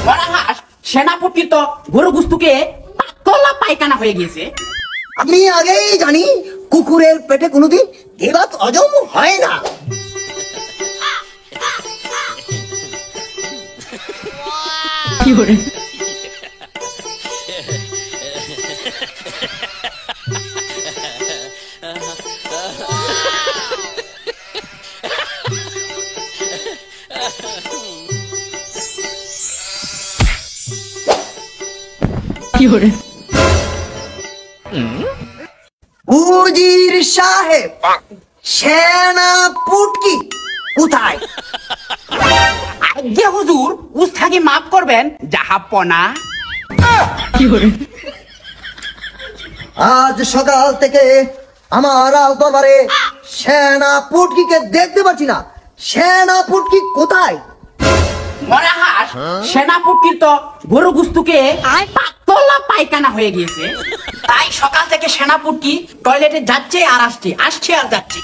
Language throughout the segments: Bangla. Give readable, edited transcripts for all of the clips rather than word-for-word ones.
মরাহাস সেনাপতি তো গরু গুস্তুকে পাতলা পায়খানা হয়ে গিয়েছে। আমি আগেই জানি কুকুরের পেটে কোনোদিন এবার হজম হয় না। উজির সাহেব সেনাপতি কোথায়? আজ্ঞে হুজুর, উস্তাকে মাফ করবেন জাহাপনা। আজ সকাল থেকে আমার দরবারে সেনাপতিকে দেখতে পাচ্ছি না। সেনাপতি কোথায়? মরাহাস সেনাপতির তো গরু গুস্তুকে পাতলা পায়খানা হয়ে গিয়েছে, তাই সকাল থেকে সেনাপতি টয়লেটে যাচ্ছে আর আসছে, আসছে আর যাচ্ছে।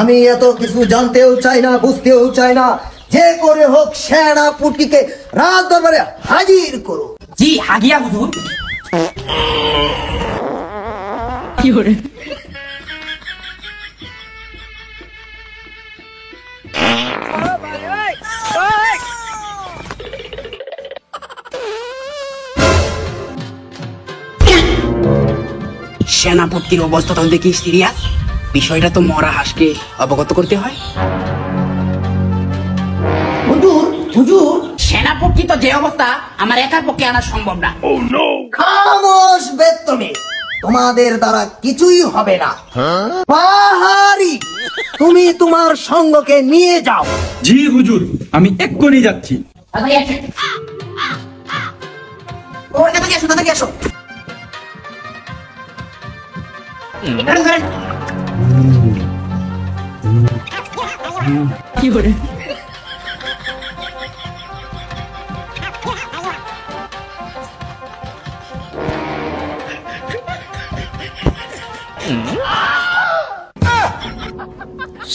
আমি এত কিছু জানতেও চাই না, বুঝতেও চাই না। যে করে হোক সেনাপতিকে রাজ দরবারে হাজির করো। জি হাগিয়া হুজুর। সেনাপতির অবস্থা তো দেখি সিরিয়াস, বিষয়টা তো মরাহাসকে অবগত করতে হয়। হুজুর হুজুর, সেনাপতি তো যে অবস্থা আমার একার পক্ষে আনা সম্ভব না। খামোশ বেত্তমে, তোমাদের দ্বারা কিছুই হবে না। পাহাড়ি, তুমি তোমার সঙ্গকে নিয়ে যাও। জি হুজুর, আমি এক্ষুনি যাচ্ছি।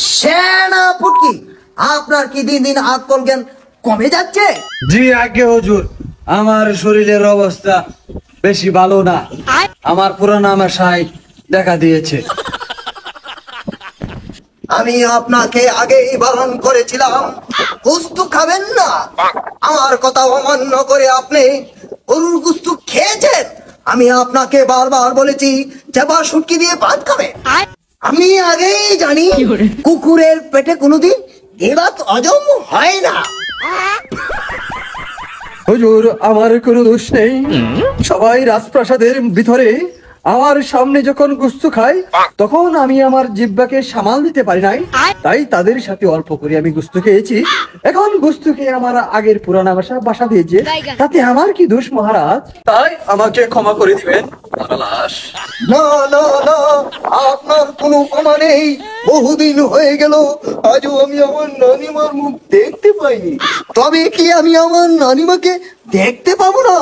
সেনাপতি, আপনার কি দিন দিন আকল জ্ঞান কমে যাচ্ছে? জি আগে হুজুর, আমার শরীরের অবস্থা বেশি ভালো না। আমার পুরানো আমাশায় দেখা দিয়েছে। আমি আপনাকে আগেই বারণ করেছিলাম গুস্তু খাবেন না। আমার কথা অমান্য করে আপনি গরুর গুস্তু খেয়েছেন। আমি আপনাকে বারবার বলেছি চাপা শুটকি দিয়ে ভাত খাবেন। আমি আগেই জানি কুকুরের পেটে কোনোদিন এবার হজম হয় না। হুজুর, আমার কোনো দোষ নেই। সবাই রাজপ্রাসাদের ভিতরে আমার সামনে যখন গুস্তু খায় তখন আমি আমার জিহ্বাকে সামাল দিতে পারি নাই, তাই তাদের সাথে অল্প করে আমি গুস্তু খেয়েছি। এখন গুস্তু খেয়ে আমার আগের পুরানা বাসা দিয়েছে, তাতে আমার কি দোষ মহারাজ? তাই আমাকে ক্ষমা করে দিবেন। না না না, আপনার কোনো ক্ষমা নেই। বহুদিন হয়ে গেল, আজও আমি আমার নানিমার মুখ দেখতে পাইনি। তবে কি আমি আমার নানিমাকে দেখতে পাবো না?